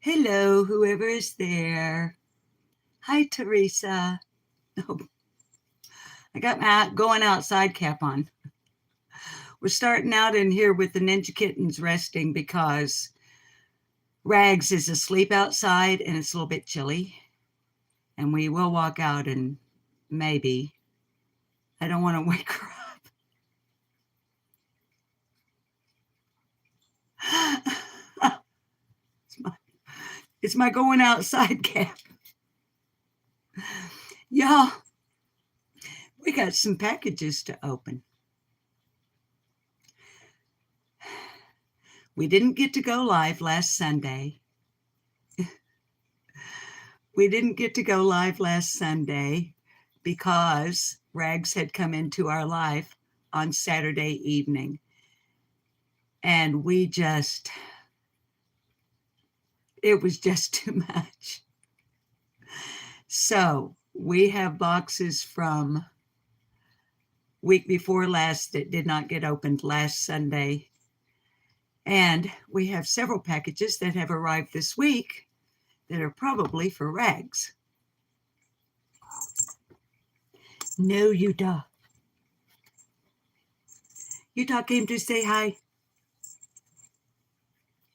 Hello, whoever is there. Hi, Teresa. Oh, I got my going outside cap on. We're starting out in here with the Ninja Kittens resting because Rags is asleep outside and it's a little bit chilly. And we will walk out and maybe. I don't want to wake her up. it's my going outside cap. Y'all, we got some packages to open. We didn't get to go live last Sunday. Because Rags had come into our life on Saturday evening. And it was just too much. So we have boxes from week before last that did not get opened last Sunday. And we have several packages that have arrived this week that are probably for Rags. No, Utah. Utah came to say hi.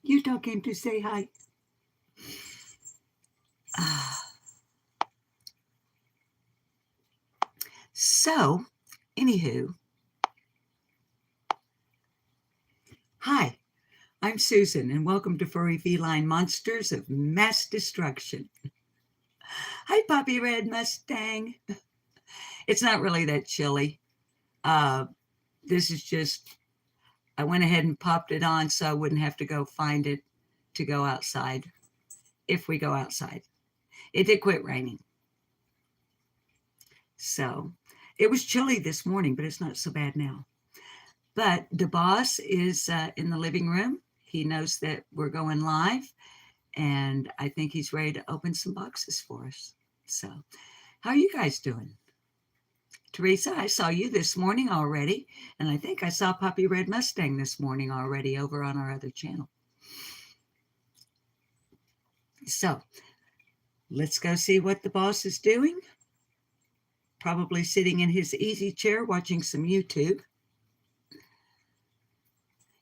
Utah came to say hi. So, anywho, hi, I'm Susan, and welcome to Furry Feline Monsters of Mass Destruction. Hi, Poppy Red Mustang. It's not really that chilly. This is just, I went ahead and popped it on so I wouldn't have to go find it to go outside if we go outside. It did quit raining. So it was chilly this morning, but it's not so bad now. But the boss is in the living room. He knows that we're going live, and I think he's ready to open some boxes for us. So how are you guys doing? Teresa, I saw you this morning already, and I think I saw Poppy Red Mustang this morning already over on our other channel. So let's go see what the boss is doing. Probably sitting in his easy chair watching some YouTube.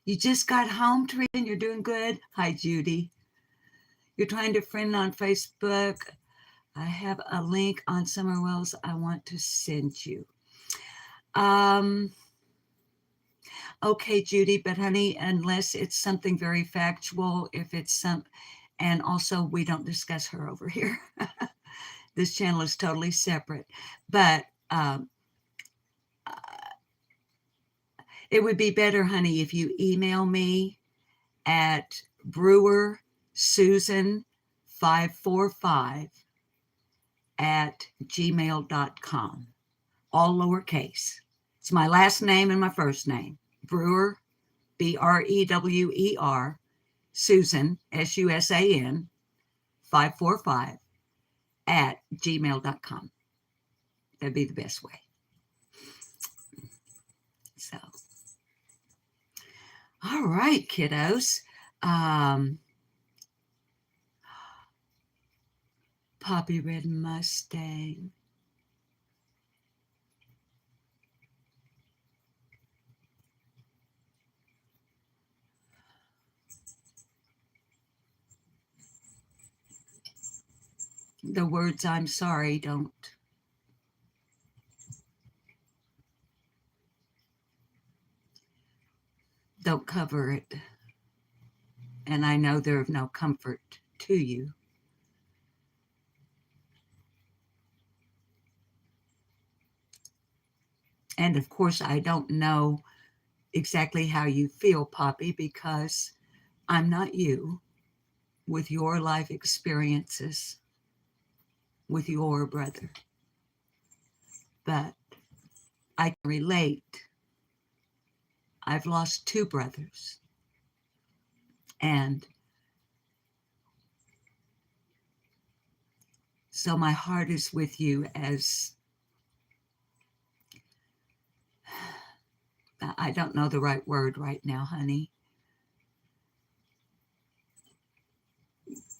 You just got home, Teresa, and you're doing good? Hi, Judy. You're trying to friend on Facebook. I have a link on Summer Wells I want to send you. Okay, Judy, but honey, unless it's something very factual, and also we don't discuss her over here. This channel is totally separate, but it would be better, honey, if you email me at brewersusan545@gmail.com, all lowercase. It's my last name and my first name. Brewer, BREWER, Susan, SUSAN, 545@gmail.com. That'd be the best way. So, all right, kiddos. Poppy Red Mustang. The words "I'm sorry" don't cover it. And I know they're of no comfort to you. And of course, I don't know exactly how you feel, Poppy, because I'm not you with your life experiences with your brother. But I can relate. I've lost two brothers. And so my heart is with you as, I don't know the right word right now, honey.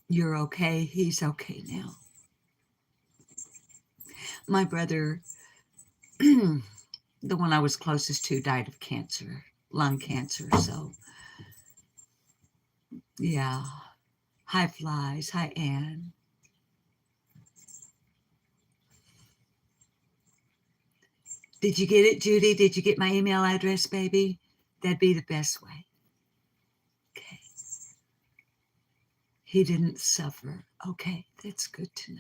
You're okay. He's okay now. My brother, the one I was closest to, died of cancer, lung cancer. So, yeah. Hi, Flies. Hi, Anne. Did you get it, Judy? Did you get my email address, baby? That'd be the best way. Okay. He didn't suffer. Okay, that's good to know.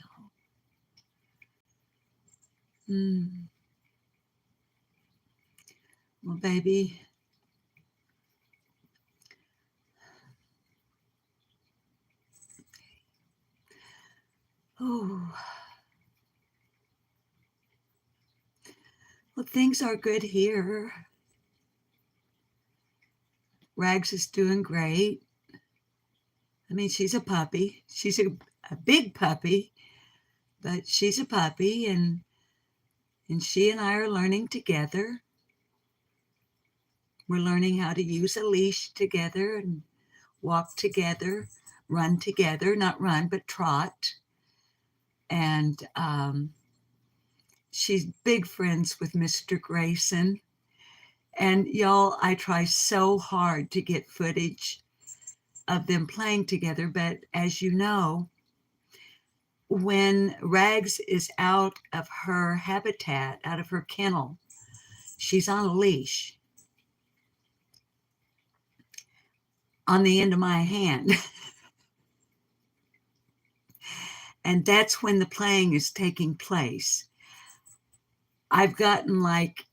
Mm. Well, baby, oh, well, things are good here. Rags is doing great. I mean, she's a puppy. She's a big puppy, but she's a puppy, and she and I are learning together. We're learning how to use a leash together and walk together, run together, not run, but trot. And she's big friends with Mr. Grayson. And y'all, I try so hard to get footage of them playing together. But as you know, when Rags is out of her habitat, out of her kennel, she's on a leash on the end of my hand. And that's when the playing is taking place. I've gotten like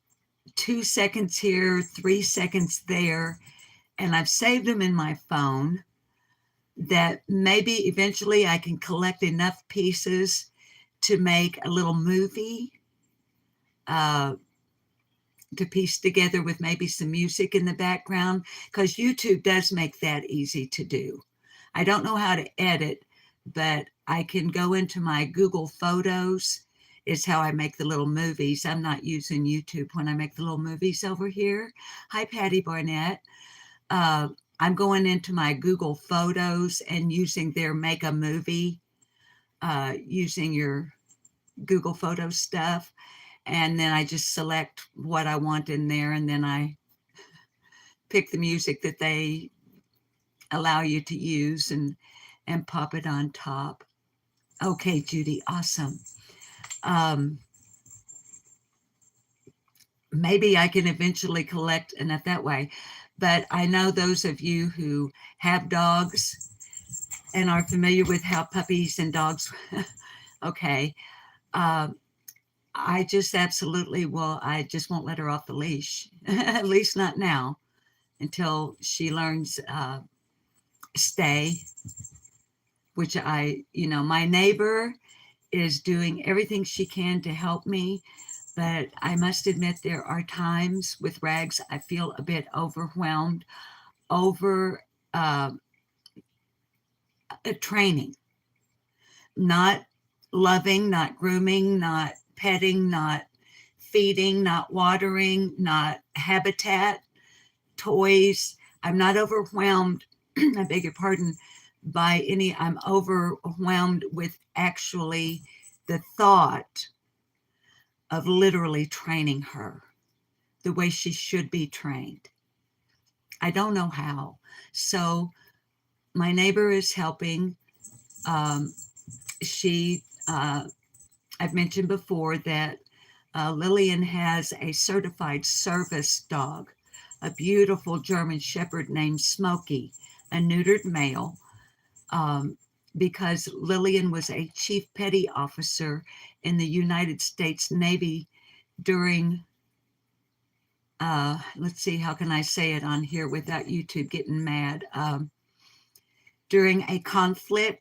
2 seconds here, 3 seconds there, and I've saved them in my phone that maybe eventually I can collect enough pieces to make a little movie uh, to piece together with maybe some music in the background, because YouTube does make that easy to do. I don't know how to edit, but I can go into my Google Photos is how I make the little movies. I'm not using YouTube when I make the little movies over here. Hi, Patty Barnett. Uh, I'm going into my Google Photos and using their Make a Movie, using your Google Photo stuff. And then I just select what I want in there, and then I pick the music that they allow you to use and pop it on top. Okay, Judy, awesome. Maybe I can eventually collect enough that way. But I know those of you who have dogs and are familiar with how puppies and dogs, okay, um, I just absolutely will. I just won't let her off the leash, at least not now, until she learns stay, which my neighbor is doing everything she can to help me. But I must admit, there are times with Rags I feel a bit overwhelmed over training, not loving, not grooming, not petting, not feeding, not watering, not habitat, toys. I'm not overwhelmed, I beg your pardon, by any, I'm overwhelmed with actually the thought of literally training her the way she should be trained. I don't know how. So my neighbor is helping. Um, I've mentioned before that Lillian has a certified service dog, a beautiful German Shepherd named Smokey, a neutered male, because Lillian was a chief petty officer in the United States Navy during, let's see, how can I say it on here without YouTube getting mad? During a conflict,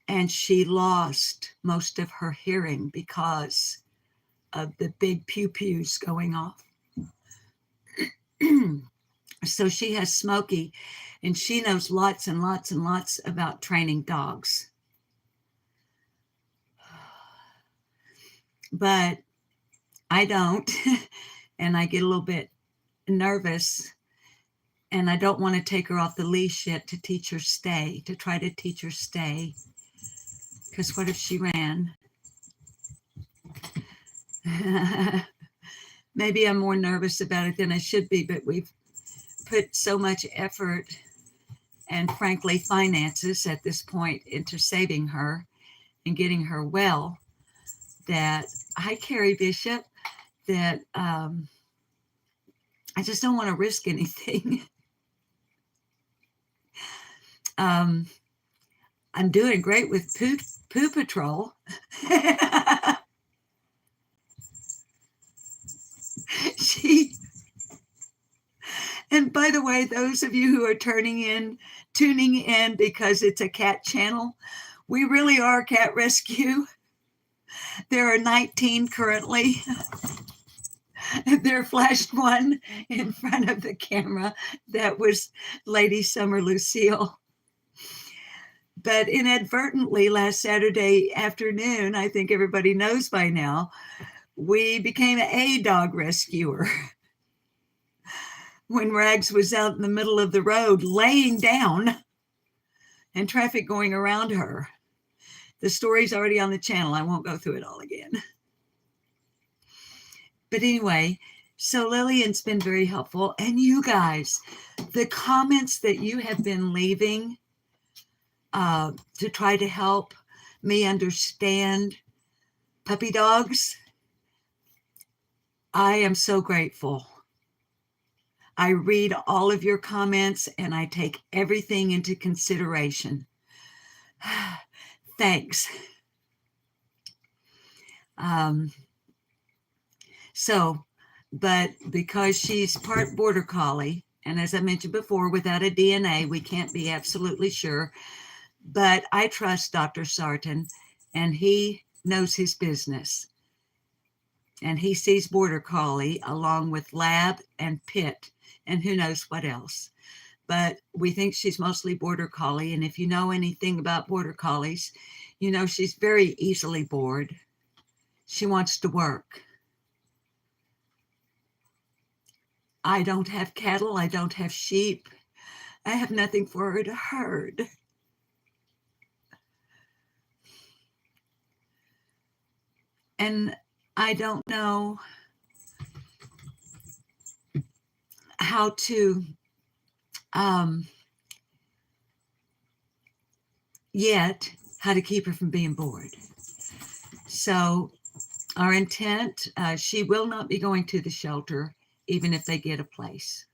and she lost most of her hearing because of the big pew-pews going off. So she has Smokey, and she knows lots and lots and lots about training dogs. But I don't, and I get a little bit nervous. And I don't want to take her off the leash yet to teach her stay, to try to teach her stay. Because what if she ran? Maybe I'm more nervous about it than I should be, but we've put so much effort and frankly finances at this point into saving her and getting her well that I carry Bishop, that I just don't want to risk anything. I'm doing great with Poo Patrol. And by the way, those of you who are tuning in because it's a cat channel, we really are cat rescue. There are 19 currently. There flashed one in front of the camera. That was Lady Summer Lucille. But inadvertently, last Saturday afternoon, I think everybody knows by now, we became a dog rescuer. When Rags was out in the middle of the road laying down and traffic going around her. The story's already on the channel. I won't go through it all again. But anyway, so Lillian's been very helpful. And you guys, the comments that you have been leaving to try to help me understand puppy dogs, I am so grateful. I read all of your comments and I take everything into consideration. Thanks. But because she's part Border Collie, and as I mentioned before, without a DNA, we can't be absolutely sure. But I trust Dr. Sarton, and he knows his business. And he sees Border Collie along with Lab and Pit, and who knows what else. But we think she's mostly Border Collie. And if you know anything about Border Collies, you know she's very easily bored. She wants to work. I don't have cattle. I don't have sheep. I have nothing for her to herd. And I don't know how to how to keep her from being bored. So our intent, she will not be going to the shelter, even if they get a place.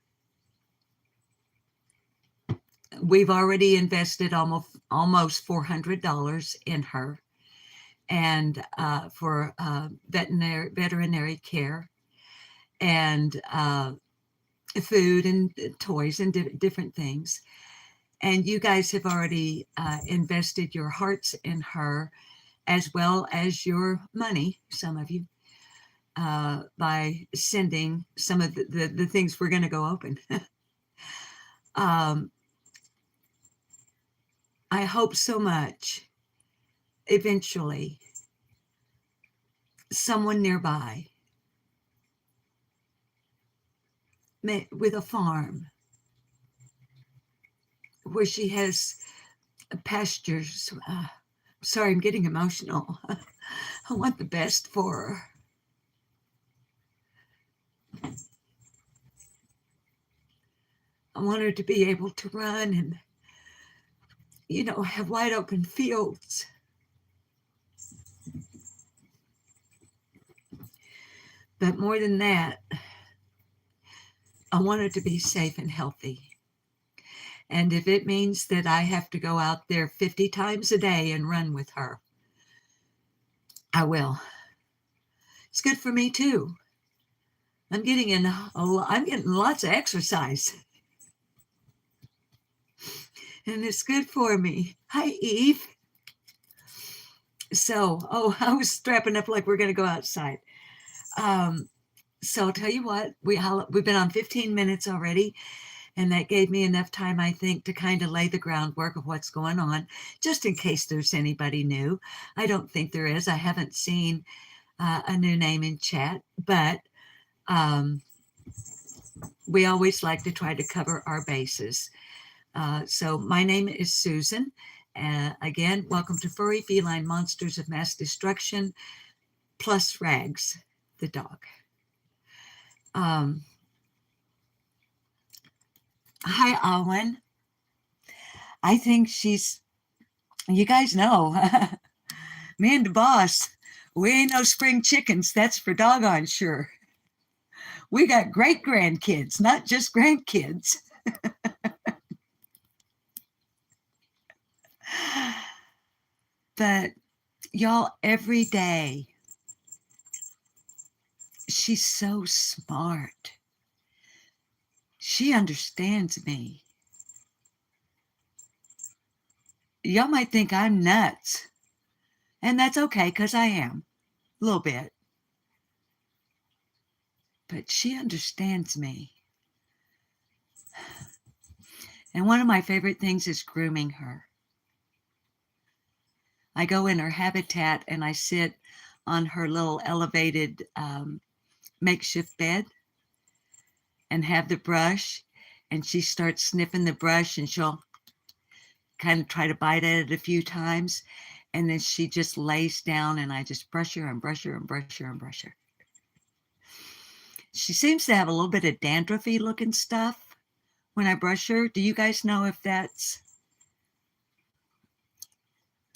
We've already invested almost $400 in her, and for veterinary care and food and toys and different things. And you guys have already invested your hearts in her, as well as your money, some of you, by sending some of the things we're going to go open. I hope so much eventually someone nearby with a farm where she has pastures. Sorry, I'm getting emotional. I want the best for her. I want her to be able to run and, have wide open fields. But more than that, I want her to be safe and healthy. And if it means that I have to go out there 50 times a day and run with her, I will. It's good for me too. I'm getting lots of exercise. And it's good for me. Hi, Eve. So, I was strapping up like we're going to go outside. So I'll tell you what, we've been on 15 minutes already. And that gave me enough time, I think, to kind of lay the groundwork of what's going on, just in case there's anybody new. I don't think there is. I haven't seen a new name in chat, but we always like to try to cover our bases. So my name is Susan. Again, welcome to Furry Feline Monsters of Mass Destruction, plus Rags, the dog. Um, Hi, Alwyn. I think you guys know, me and the boss, we ain't no spring chickens. That's for doggone sure. We got great grandkids, not just grandkids. But y'all, every day, she's so smart. She understands me. Y'all might think I'm nuts, and that's okay, because I am, a little bit. But she understands me. And one of my favorite things is grooming her. I go in her habitat and I sit on her little elevated makeshift bed and have the brush, and she starts sniffing the brush, and she'll kind of try to bite at it a few times, and then she just lays down and I just brush her and brush her and brush her and brush her. She seems to have a little bit of dandruffy looking stuff when I brush her. Do you guys know if that's...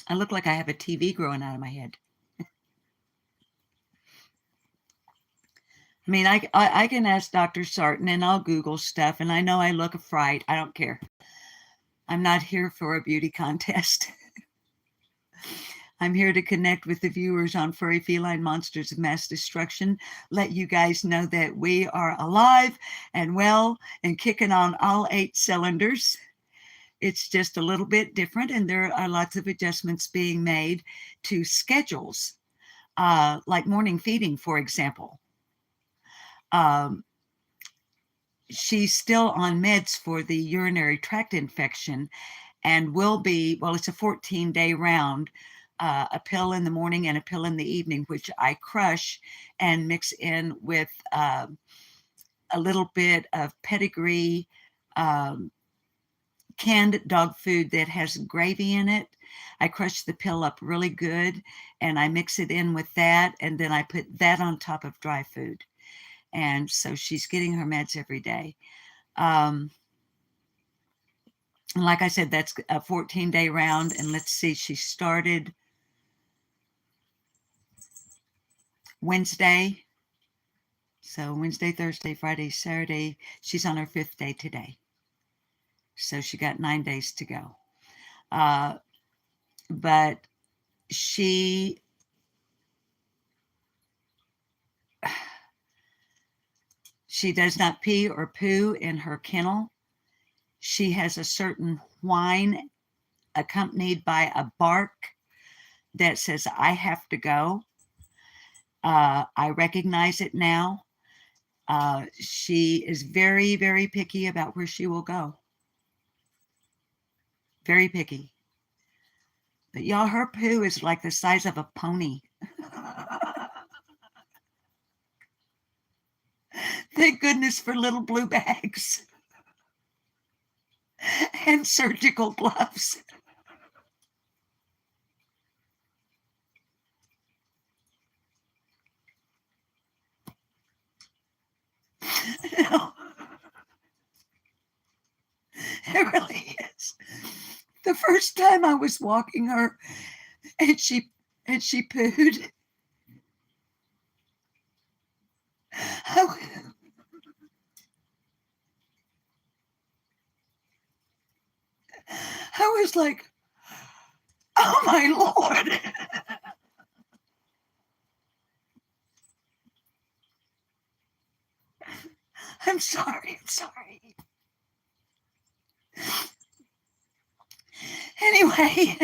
I look like I have a TV growing out of my head. I mean, I can ask Dr. Sarton and I'll Google stuff, and I know I look a fright. I don't care. I'm not here for a beauty contest. I'm here to connect with the viewers on Furry Feline Monsters of Mass Destruction, let you guys know that we are alive and well and kicking on all 8 cylinders. It's just a little bit different, and there are lots of adjustments being made to schedules, like morning feeding, for example. She's still on meds for the urinary tract infection and will be, well, it's a 14-day round, a pill in the morning and a pill in the evening, which I crush and mix in with a little bit of pedigree canned dog food that has gravy in it. I crush the pill up really good and I mix it in with that, and then I put that on top of dry food. And so she's getting her meds every day. And like I said, that's a 14-day round. And let's see, she started Wednesday. So Wednesday, Thursday, Friday, Saturday. She's on her 5th day today. So she got 9 days to go. But she does not pee or poo in her kennel. She has a certain whine accompanied by a bark that says, I have to go. I recognize it now. She is very, very picky about where she will go. Very picky. But y'all, her poo is like the size of a pony. Thank goodness for little blue bags and surgical gloves. No, it really is. The first time I was walking her and she pooed, I was like, oh my Lord. I'm sorry. Anyway,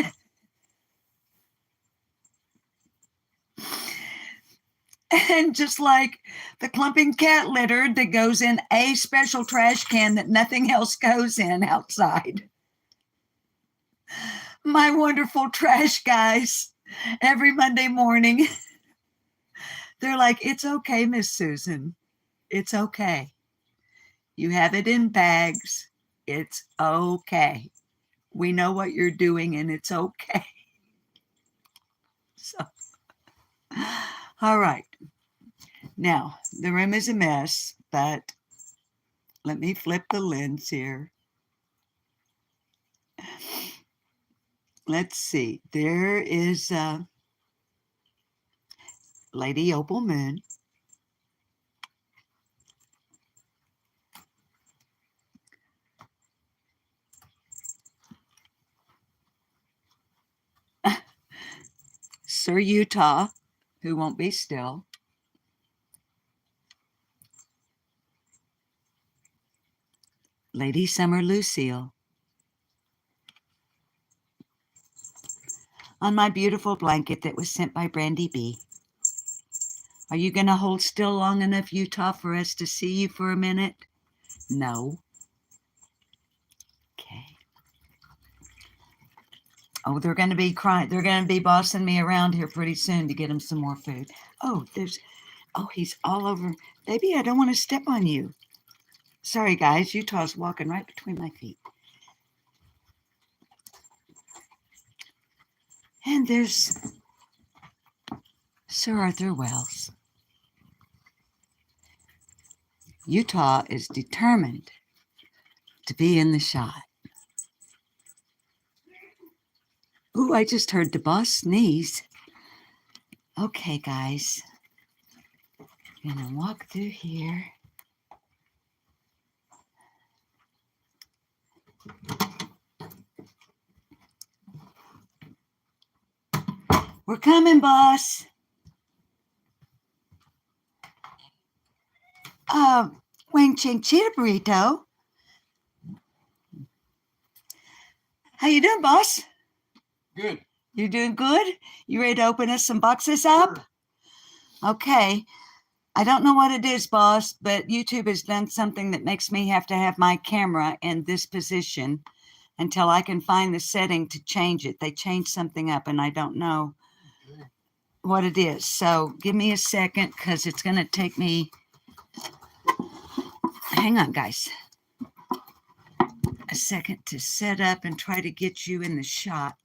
and just like the clumping cat litter that goes in a special trash can that nothing else goes in outside, my wonderful trash guys, every Monday morning, they're like, it's okay, Miss Susan. It's okay. You have it in bags. It's okay. We know what you're doing, and it's okay. So, all right. Now, the room is a mess, but let me flip the lens here. Let's see. There is Lady Opal Moon. Sir Utah, who won't be still. Lady Summer Lucille. On my beautiful blanket that was sent by Brandy B. Are you going to hold still long enough, Utah, for us to see you for a minute? No. Okay. Oh, they're going to be crying. They're going to be bossing me around here pretty soon to get them some more food. Oh, he's all over. Baby, I don't want to step on you. Sorry, guys. Utah's walking right between my feet. And there's Sir Arthur Wells. Utah is determined to be in the shot. Ooh, I just heard the boss sneeze. Okay, guys. I'm gonna walk through here. We're coming, boss. Wang Ching Cheetah Burrito. How you doing, boss? Good. You doing good? You ready to open us some boxes up? Sure. Okay. I don't know what it is, boss, but YouTube has done something that makes me have to have my camera in this position until I can find the setting to change it. They changed something up, and I don't know what it is. So give me a second, because it's going to take me... Hang on, guys. A second to set up and try to get you in the shot.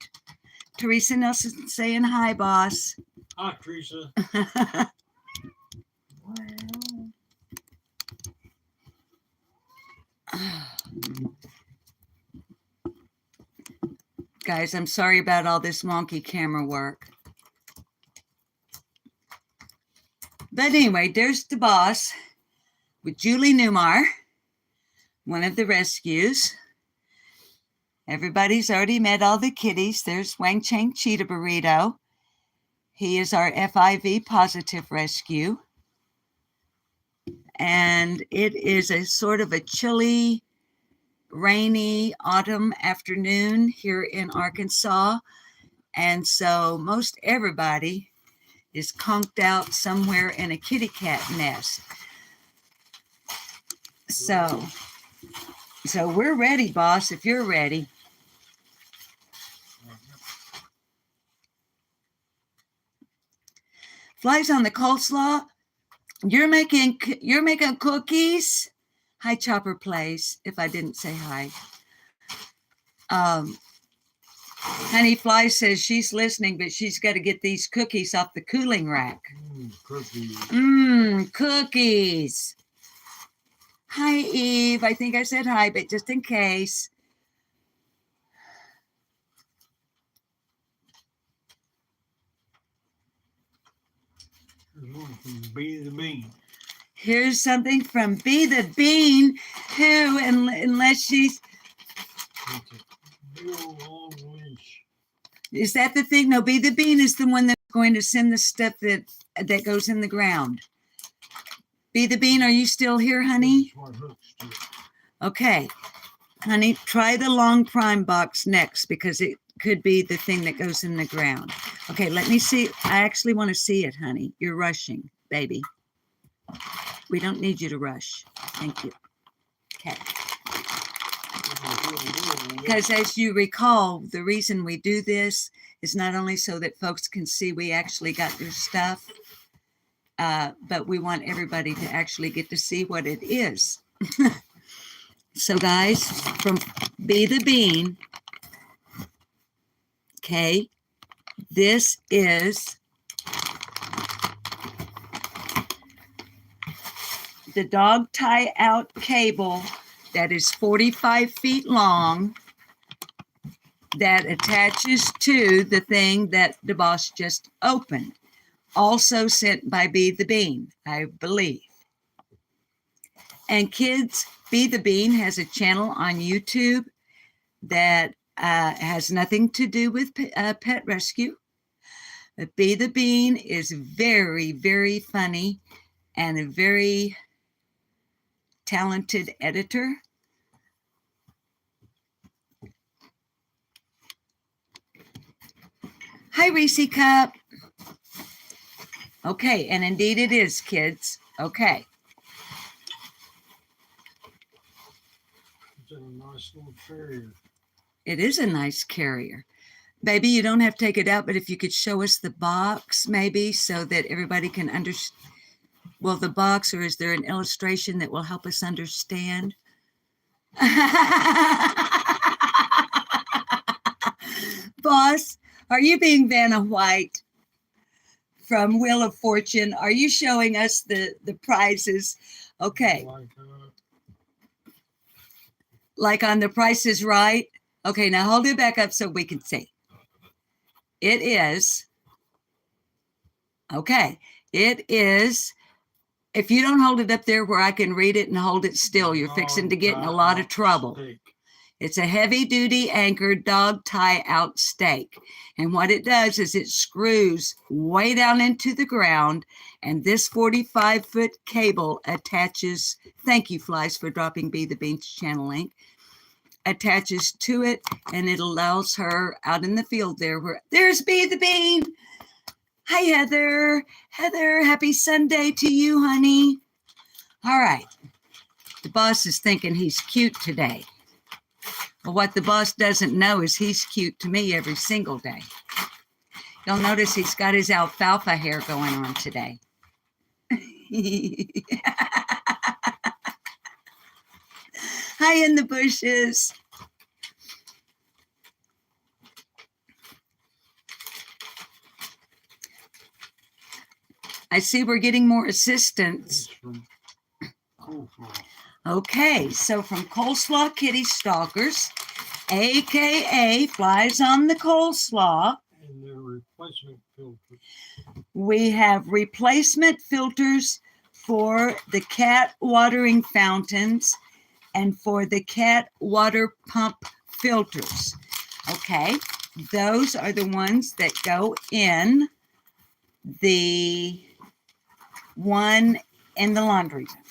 Teresa Nelson saying hi, boss. Hi, Teresa. Guys, I'm sorry about all this wonky camera work. But anyway, there's the boss with Julie Newmar, one of the rescues. Everybody's already met all the kitties. There's Wang Chang Cheetah Burrito. He is our FIV positive rescue. And it is a sort of a chilly, rainy autumn afternoon here in Arkansas. And so most everybody is conked out somewhere in a kitty cat nest. So we're ready, boss, if you're ready. Flies on the coleslaw. You're making cookies. Hi, Chopper Plays, if I didn't say hi. Honey Fly says she's listening, but she's got to get these cookies off the cooling rack. Cookies. Cookies. Hi, Eve. I think I said hi, but just in case. Be the Bean. Here's something from Be the Bean, who, unless she's... Is that the thing? No, Be the Bean is the one that's going to send the stuff that goes in the ground. Be the Bean, are you still here, honey? Okay. Honey, try the long prime box next, because it could be the thing that goes in the ground. Okay, let me see. I actually want to see it, honey. You're rushing, baby. We don't need you to rush. Thank you. Okay. Because as you recall, the reason we do this is not only so that folks can see we actually got their stuff, but we want everybody to actually get to see what it is. So guys, from Be the Bean, okay, this is the dog tie out cable that is 45 feet long that attaches to the thing that the boss just opened. Also sent by Be the Bean, I believe. And kids, Be the Bean has a channel on YouTube that has nothing to do with pet rescue. But Be the Bean is very, very funny and a very talented editor. Hi, Reese Cup. Okay, and indeed it is, kids. Okay. It's a nice little carrier. It is a nice carrier. Baby, you don't have to take it out, but if you could show us the box, maybe, so that everybody can understand. Well, the box, or is there an illustration that will help us understand? Boss, are you being Vanna White from Wheel of Fortune? Are you showing us the prizes? Okay. Like on The Price is Right? Okay, now hold it back up so we can see. It is, okay, it is, if you don't hold it up there where I can read it and hold it still, you're fixing to get in a lot of trouble. It's a heavy-duty anchored dog tie-out stake. And what it does is it screws way down into the ground, and this 45-foot cable attaches, thank you, Flies, for dropping Be the Bean's channel link, attaches to it, and it allows her out in the field there where, there's Be the Bean. Hi, Heather. Heather, happy Sunday to you, honey. All right. The boss is thinking he's cute today. Well, what the boss doesn't know is he's cute to me every single day. You'll notice he's got his alfalfa hair going on today. Hi in the bushes. I see we're getting more assistance. Okay, so from Coleslaw Kitty Stalkers, AKA Flies on the Coleslaw. And their replacement filters. We have replacement filters for the cat watering fountains and for the cat water pump filters. Okay, those are the ones that go in the one in the laundry room.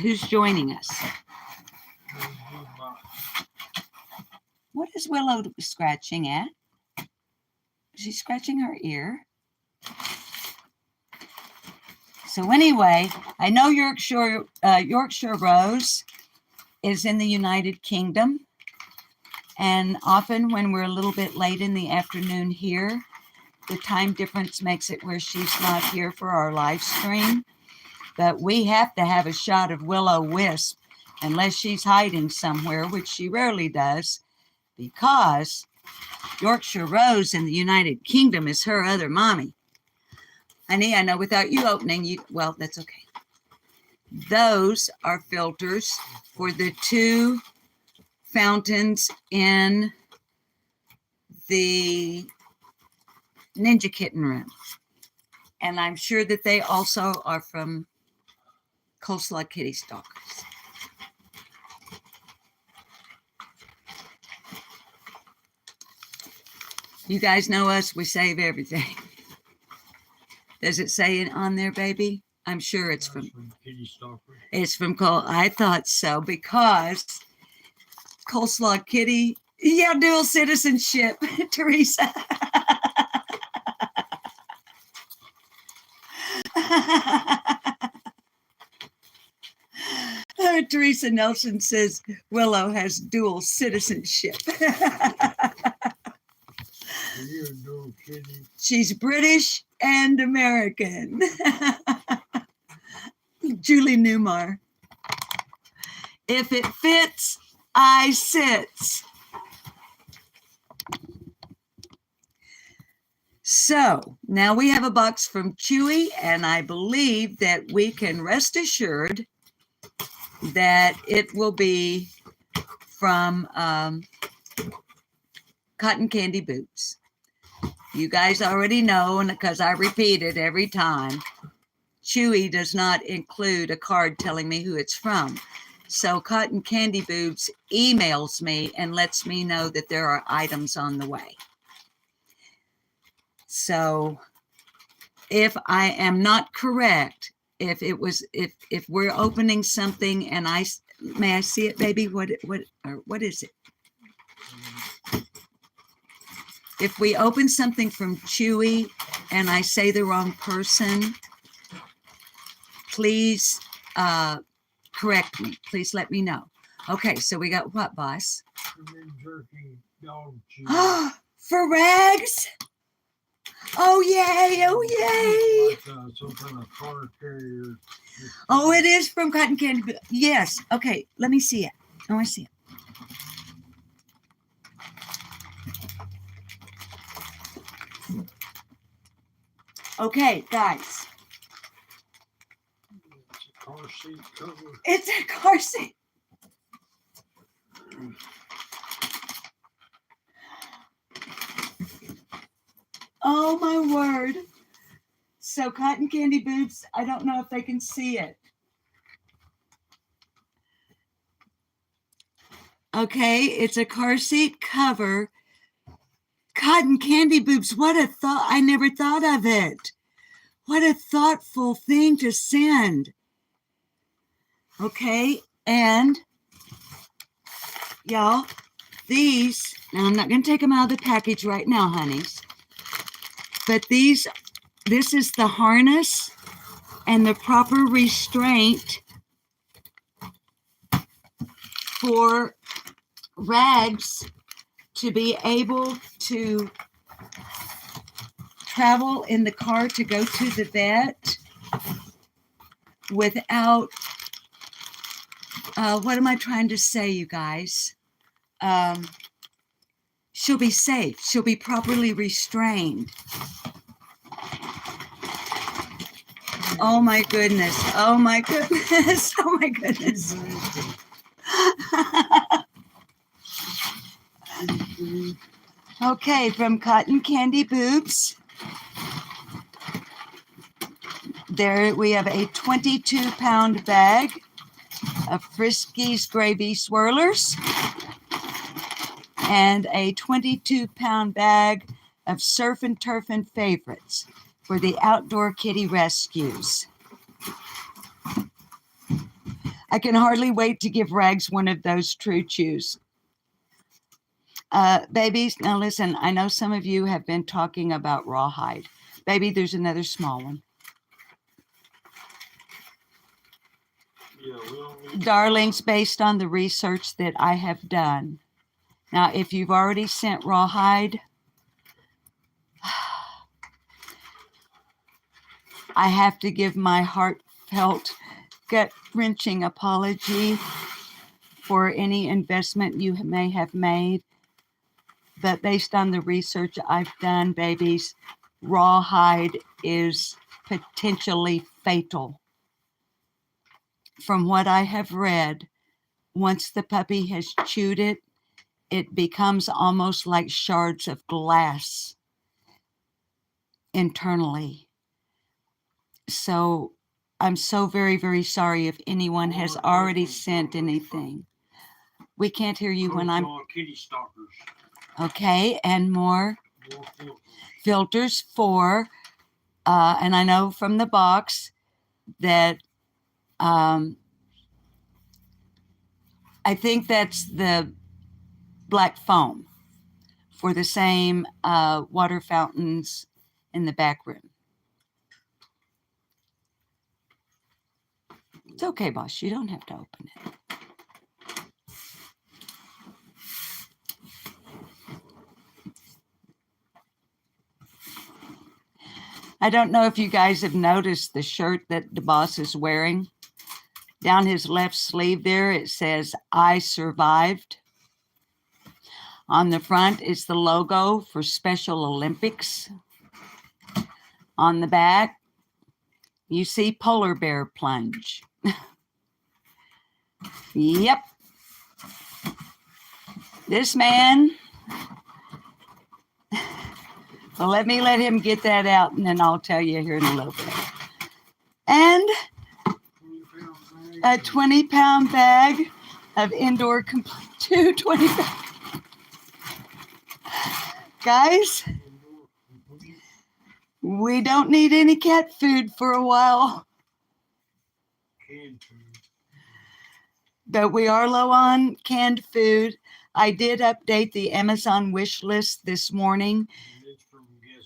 Who's joining us? What is Willow scratching at? Is she scratching her ear? So anyway, I know Yorkshire Rose is in the United Kingdom. And often when we're a little bit late in the afternoon here, the time difference makes it where she's not here for our live stream. But we have to have a shot of Willow Wisp unless she's hiding somewhere, which she rarely does, because Yorkshire Rose in the United Kingdom is her other mommy. Honey, I know without you opening, well, that's okay. Those are filters for the two fountains in the Ninja Kitten room. And I'm sure that they also are from Coleslaw Kitty Stalkers. You guys know us, we save everything. Does it say it on there, baby? I'm sure it's from Kitty Stalker. It's from Cole. I thought so, because Coleslaw Kitty, yeah, dual citizenship, Teresa. Teresa Nelson says Willow has dual citizenship. You're a dual kitty. She's British and American. Julie Newmar. If it fits, I sits. So now we have a box from Chewy, and I believe that we can rest assured that it will be from Cotton Candy Boots. You guys already know, and because I repeat it every time, Chewy does not include a card telling me who it's from. So Cotton Candy Boots emails me and lets me know that there are items on the way. So if I am not correct, if we're opening something and may I see it, baby? What is it? If we open something from Chewy and I say the wrong person, please correct me. Please let me know. Okay, so we got what, boss? Jerky dog cheese. For Rags? Oh, yay. Oh, yay. Like, some kind of car carrier. Oh, it is from Cotton Candy. Yes. Okay, let me see it. I want to see it. Okay, guys. It's a car seat cover. It's a car seat. Oh, my word. So Cotton Candy Boots, I don't know if they can see it. Okay, it's a car seat cover. Cotton Candy Boots, what a thought. I never thought of it. What a thoughtful thing to send. Okay, and y'all, these, now I'm not going to take them out of the package right now, honeys, but this is the harness and the proper restraint for Rags to be able to travel in the car to go to the vet without, what am I trying to say, you guys? She'll be safe. She'll be properly restrained. Oh my goodness. Oh my goodness. Oh my goodness. Okay, from Cotton Candy Boots. There we have a 22-pound bag of Friskies Gravy Swirlers and a 22-pound bag of Surf and Turf and Favorites for the outdoor kitty rescues. I can hardly wait to give Rags one of those True Chews. Babies, now listen, I know some of you have been talking about rawhide. Baby, there's another small one. Yeah, we don't need Darlings, based on the research that I have done. Now, if you've already sent rawhide, I have to give my heartfelt, gut-wrenching apology for any investment you may have made. But based on the research I've done, babies, rawhide is potentially fatal. From what I have read, once the puppy has chewed it, it becomes almost like shards of glass internally. So I'm so very, very sorry if anyone has already sent anything. We can't hear you when I'm... kitty stalkers. Okay, and more More filters. filters for, and I know from the box that I think that's the black foam for the same water fountains in the back room. It's okay, boss. You don't have to open it. I don't know if you guys have noticed the shirt that the boss is wearing. Down his left sleeve there, it says, "I survived." On the front is the logo for Special Olympics. On the back, you see polar bear plunge. Yep. This man, well, let him get that out, and then I'll tell you here in a little bit. And a 20-pound bag of indoor complete, 220 guys, we don't need any cat food for a while, Canned food. but we are low on canned food. I did update the Amazon wish list this morning, And it's from Guess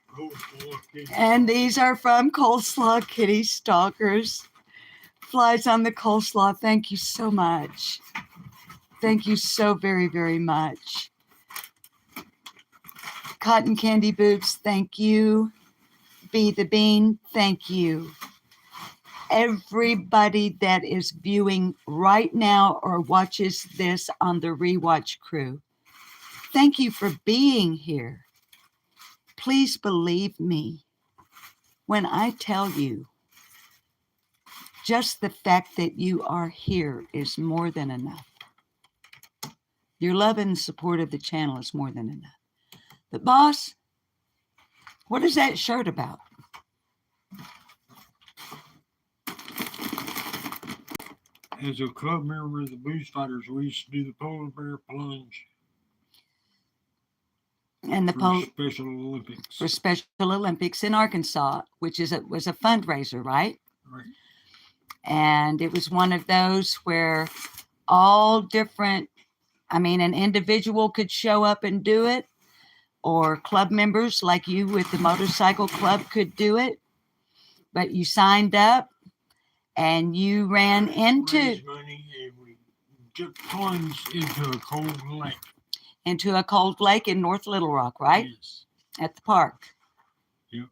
Who? Coleslaw Kitty and Stalkers. these are from Coleslaw Kitty Stalkers. Flies on the coleslaw. Thank you so much. Thank you so very, very much. Cotton Candy Boots, thank you. Be the Bean, thank you. Everybody that is viewing right now or watches this on the Rewatch crew, thank you for being here. Please believe me when I tell you, just the fact that you are here is more than enough. Your love and support of the channel is more than enough. But boss, what is that shirt about? As a club member of the Blues Fighters, we used to do the polar bear plunge And the for Special Olympics. for Special Olympics in Arkansas, which was a fundraiser, right? Right. And it was one of those where all different, an individual could show up and do it, or club members like you with the motorcycle club could do it. But you signed up and you ran into Raised money and we just plunged into a cold lake. in North Little Rock, right? Yes. At the park. Yep.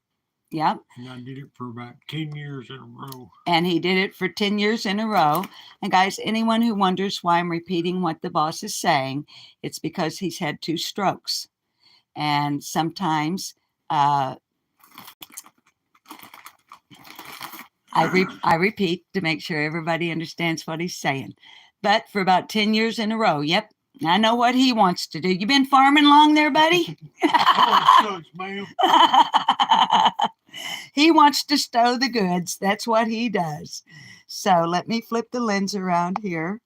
Yep. And I did it for about 10 years in a row. And he did it for 10 years in a row. And guys, anyone who wonders why I'm repeating what the boss is saying, it's because he's had 2 strokes. And sometimes I repeat to make sure everybody understands what he's saying. But for about 10 years in a row, yep, I know what he wants to do. You been farming long there, buddy? Oh, shucks, ma'am. He wants to stow the goods. That's what he does. So let me flip the lens around here.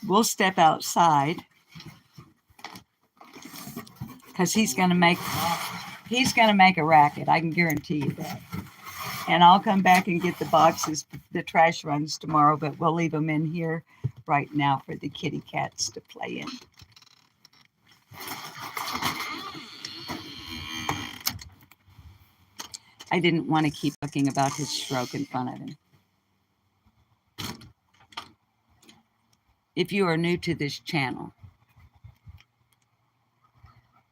We'll step outside because he's going to make a racket. I can guarantee you that. And I'll come back and get the boxes, the trash runs tomorrow, but we'll leave them in here right now for the kitty cats to play in. I didn't want to keep talking about his stroke in front of him. If you are new to this channel,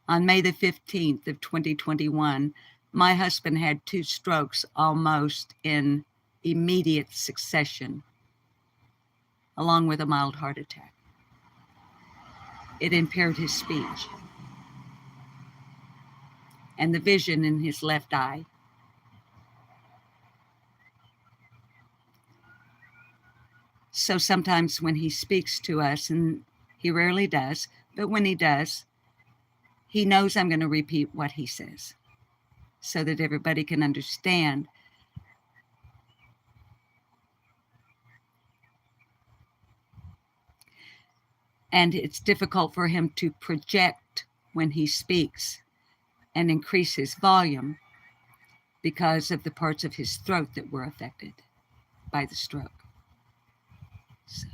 on May the 15th of 2021, my husband had 2 strokes almost in immediate succession, along with a mild heart attack. It impaired his speech and the vision in his left eye. So sometimes when he speaks to us, and he rarely does, but when he does, he knows I'm going to repeat what he says so that everybody can understand. And it's difficult for him to project when he speaks and increase his volume because of the parts of his throat that were affected by the stroke. So.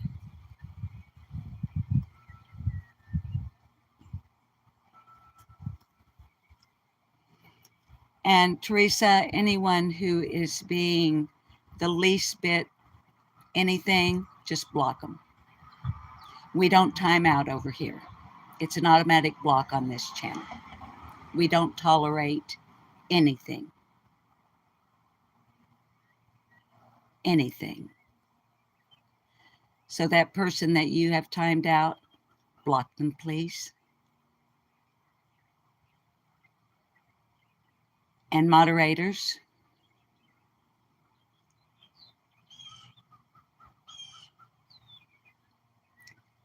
And Teresa, anyone who is being the least bit anything, just block them. We don't time out over here. It's an automatic block on this channel. We don't tolerate anything. Anything. So that person that you have timed out, block them, please. And moderators,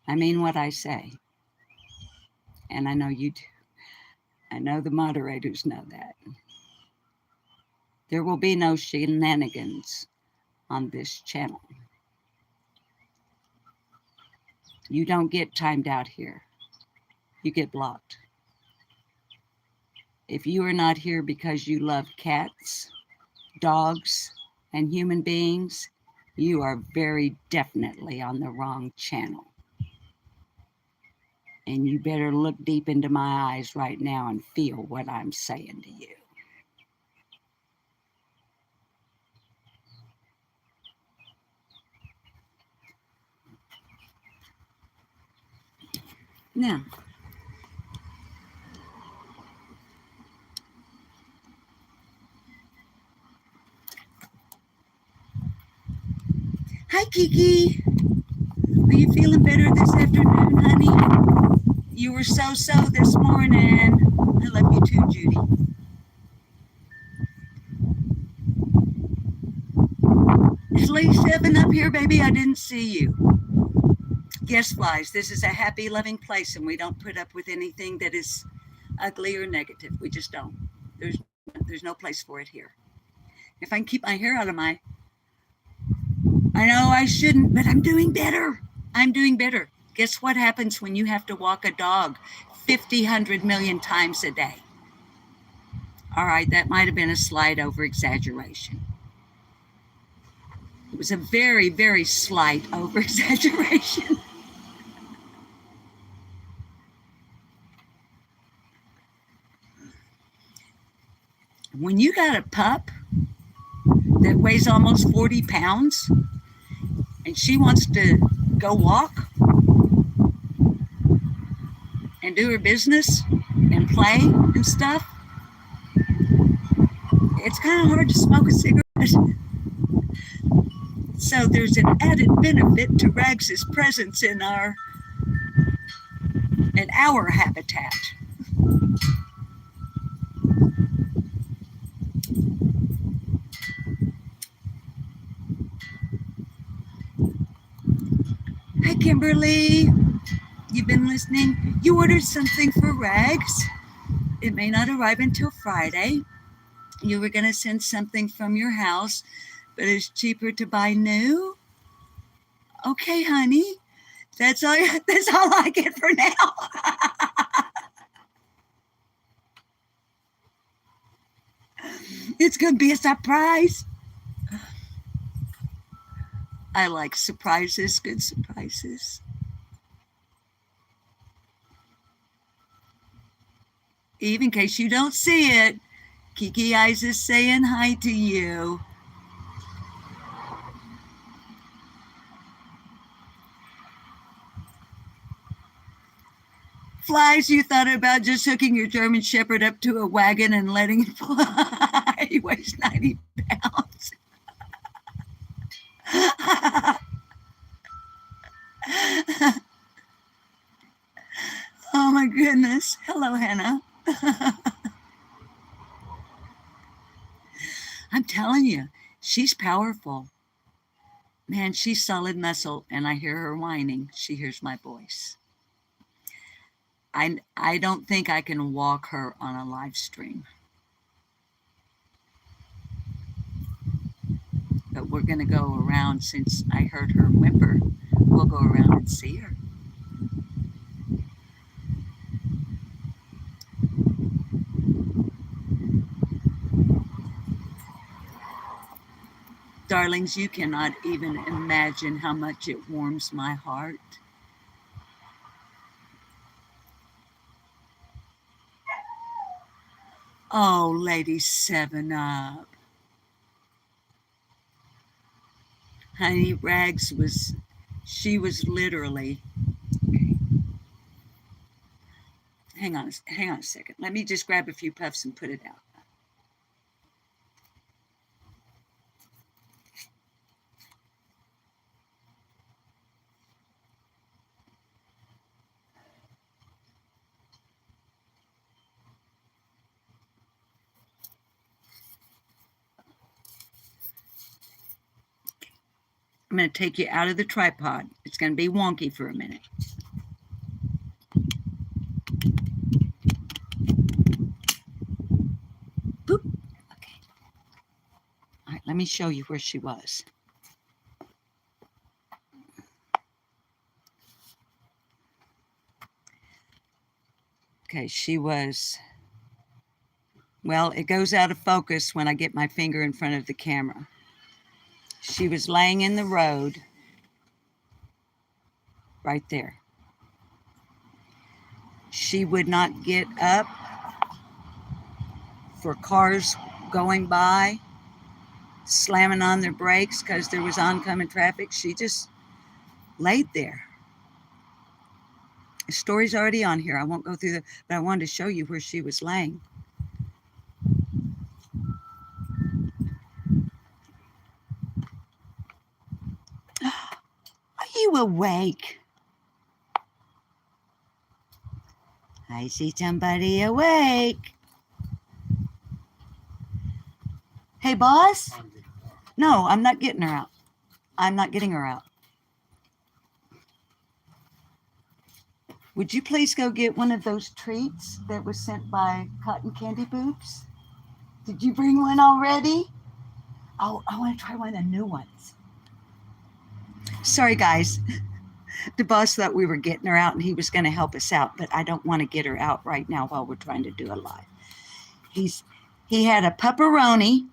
I mean what I say. And I know you do. I know the moderators know that. There will be no shenanigans on this channel. You don't get timed out here. You get blocked. If you are not here because you love cats, dogs, and human beings, you are very definitely on the wrong channel. And you better look deep into my eyes right now and feel what I'm saying to you. Now, hi, Kiki. Are you feeling better this afternoon, honey? You were so this morning. I love you too, Judy. Is Lee 7 up here, baby? I didn't see you. Yes, flies. This is a happy, loving place, and we don't put up with anything that is ugly or negative. We just don't. There's no place for it here. If I can keep my hair out of my... I know I shouldn't, but I'm doing better. I'm doing better. Guess what happens when you have to walk a dog 50, 100 million times a day? All right, that might have been a slight over-exaggeration. It was a very, very slight over-exaggeration. When you got a pup that weighs almost 40 pounds and she wants to go walk and do her business and play and stuff, it's kind of hard to smoke a cigarette. So there's an added benefit to Rags's presence in our habitat. Hi, Kimberly. You've been listening. You ordered something for Rags. It may not arrive until Friday. You were going to send something from your house, but it's cheaper to buy new. Okay, honey. That's all I get for now. It's going to be a surprise. I like surprises, good surprises. Even in case you don't see it, Kiki Eyes is saying hi to you. Flies, you thought about just hooking your German Shepherd up to a wagon and letting it fly. He weighs 90 pounds. Oh my goodness. Hello, Hannah. I'm telling you, she's powerful. Man, she's solid muscle, and I hear her whining. She hears my voice. I don't think I can walk her on a live stream. But we're going to go around, since I heard her whimper. We'll go around and see her. Darlings, you cannot even imagine how much it warms my heart. Oh, Lady 7-Up. Honey, Rags was literally, hang on a second. Let me just grab a few puffs and put it out. I'm going to take you out of the tripod. It's going to be wonky for a minute. Boop. Okay. All right, let me show you where she was. Okay, she was, well, it goes out of focus when I get my finger in front of the camera. She was laying in the road right there. She would not get up for cars going by, slamming on their brakes because there was oncoming traffic. She just laid there. The story's already on here. I won't go through the, but I wanted to show you where she was laying. Are you awake? I see somebody awake. Hey, boss? No, I'm not getting her out. I'm not getting her out. Would you please go get one of those treats that was sent by Cotton Candy Boobs? Did you bring one already? Oh, I want to try one of the new ones. Sorry, guys. The boss thought we were getting her out and he was going to help us out, but I don't want to get her out right now while we're trying to do a live. He had a pepperoni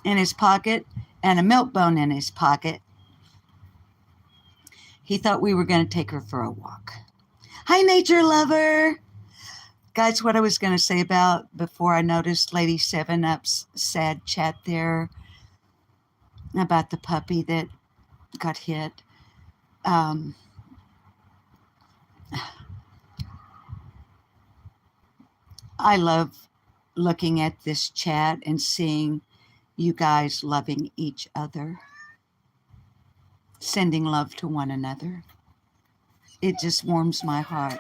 in his pocket and a milk bone in his pocket. He thought we were going to take her for a walk. Hi, nature lover. Guys, what I was going to say about before I noticed Lady 7-Up's sad chat there about the puppy that got hit. I love looking at this chat and seeing you guys loving each other, sending love to one another. It just warms my heart.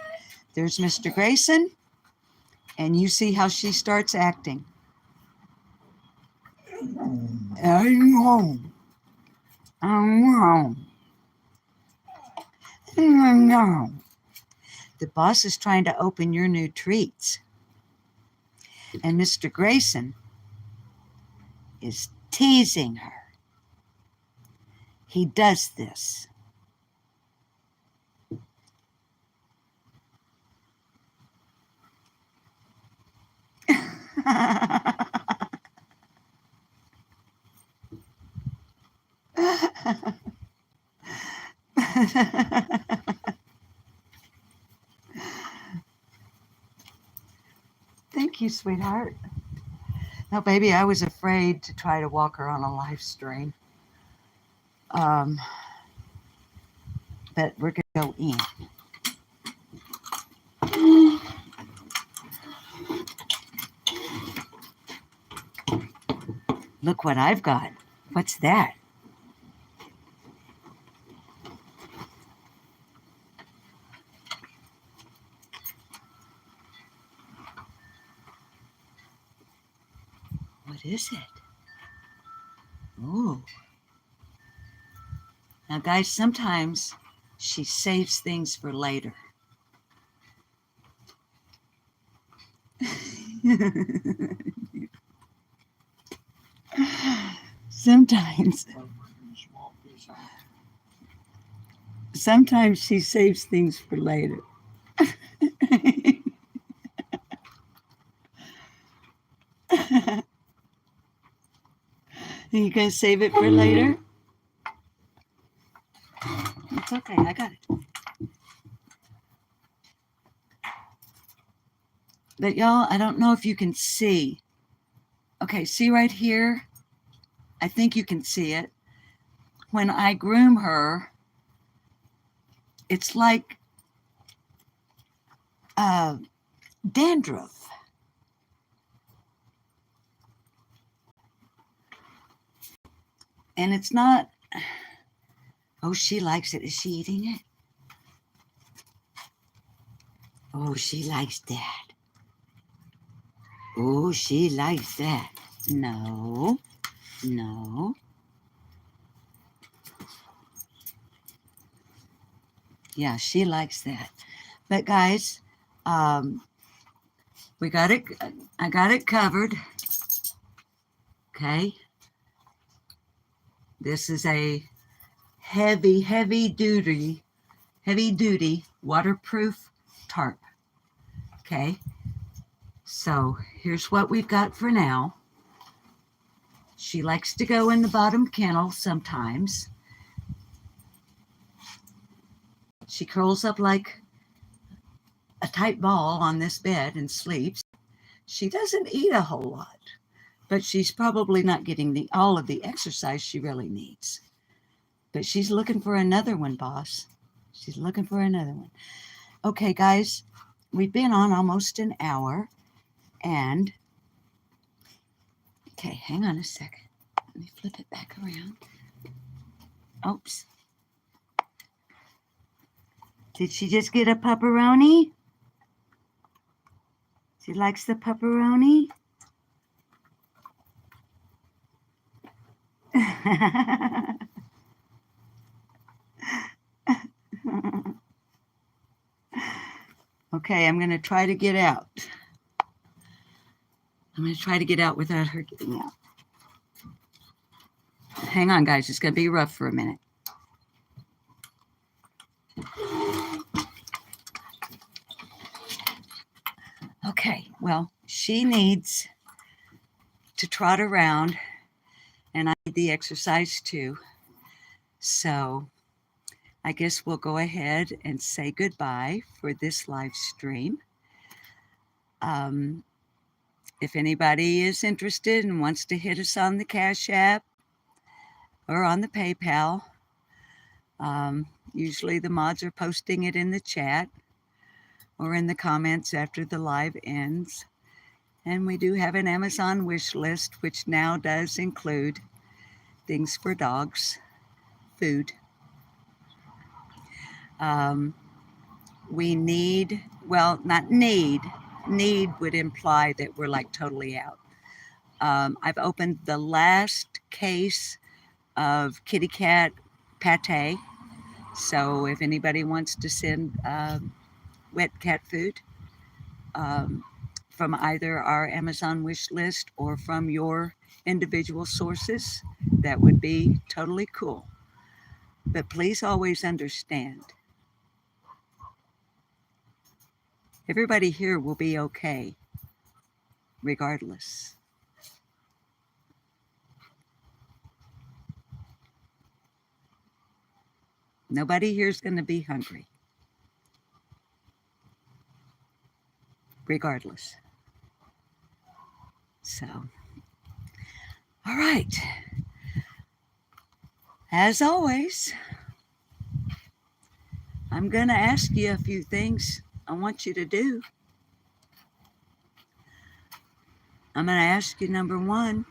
There's Mr. Grayson, and you see how she starts acting. I'm home. The boss is trying to open your new treats. And Mr. Grayson is teasing her. He does this. Thank you, sweetheart. No, baby, I was afraid to try to walk her on a live stream. But we're going to go in. Look what I've got. What's that? What is it? Ooh. Now, guys, sometimes she saves things for later. Sometimes she saves things for later. Are you going to save it for later? It's okay, I got it. But y'all, I don't know if you can see. Okay, see right here? I think you can see it. When I groom her, it's like dandruff. And it's not, oh, she likes it. Is she eating it? Oh, she likes that. Oh, she likes that. No, no. Yeah, she likes that. But guys, we got it. I got it covered. Okay. This is a heavy duty waterproof tarp. Okay. So here's what we've got for now. She likes to go in the bottom kennel sometimes. She curls up like a tight ball on this bed and sleeps. She doesn't eat a whole lot, but she's probably not getting all of the exercise she really needs. But she's looking for another one, boss. She's looking for another one. Okay, guys, we've been on almost an hour. And, okay, hang on a second. Let me flip it back around. Oops. Did she just get a pepperoni? She likes the pepperoni? Okay, I'm going to try to get out. I'm going to try to get out without her getting out. Hang on, guys. It's going to be rough for a minute. Okay, well, she needs to trot around, and I need the exercise too. So I guess we'll go ahead and say goodbye for this live stream. If anybody is interested and wants to hit us on the Cash App or on the PayPal, usually the mods are posting it in the chat or in the comments after the live ends. And we do have an Amazon wish list, which now does include things for dogs, food. We need, well, not need would imply that we're like totally out. I've opened the last case of kitty cat pate. So if anybody wants to send wet cat food from either our Amazon wish list or from your individual sources, that would be totally cool. But please always understand, everybody here will be okay, regardless. Nobody here is going to be hungry, regardless. So, all right. As always, I'm going to ask you a few things I want you to do. I'm going to ask you, number one,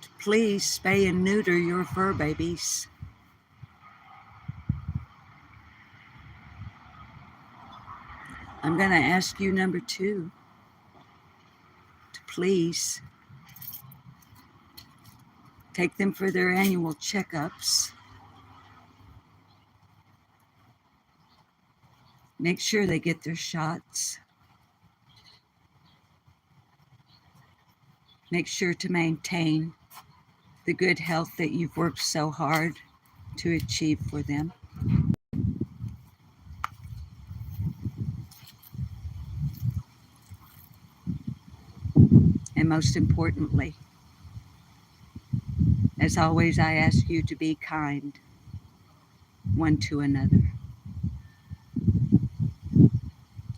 to please spay and neuter your fur babies. I'm going to ask you, number two, to please take them for their annual checkups. Make sure they get their shots. Make sure to maintain the good health that you've worked so hard to achieve for them. And most importantly, as always, I ask you to be kind one to another.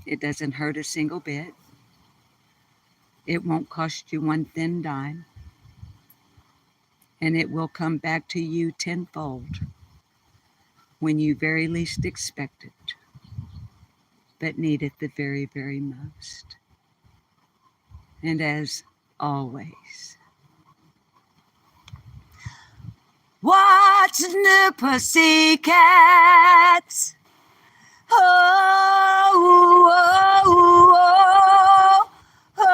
It doesn't hurt a single bit. It won't cost you one thin dime. And it will come back to you tenfold when you very least expect it. but need it the very, very most. And as always, what's new, pussycats? Oh, oh, oh,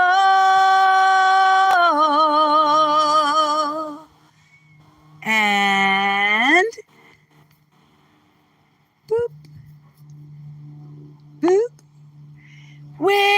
oh. And boop, boop. With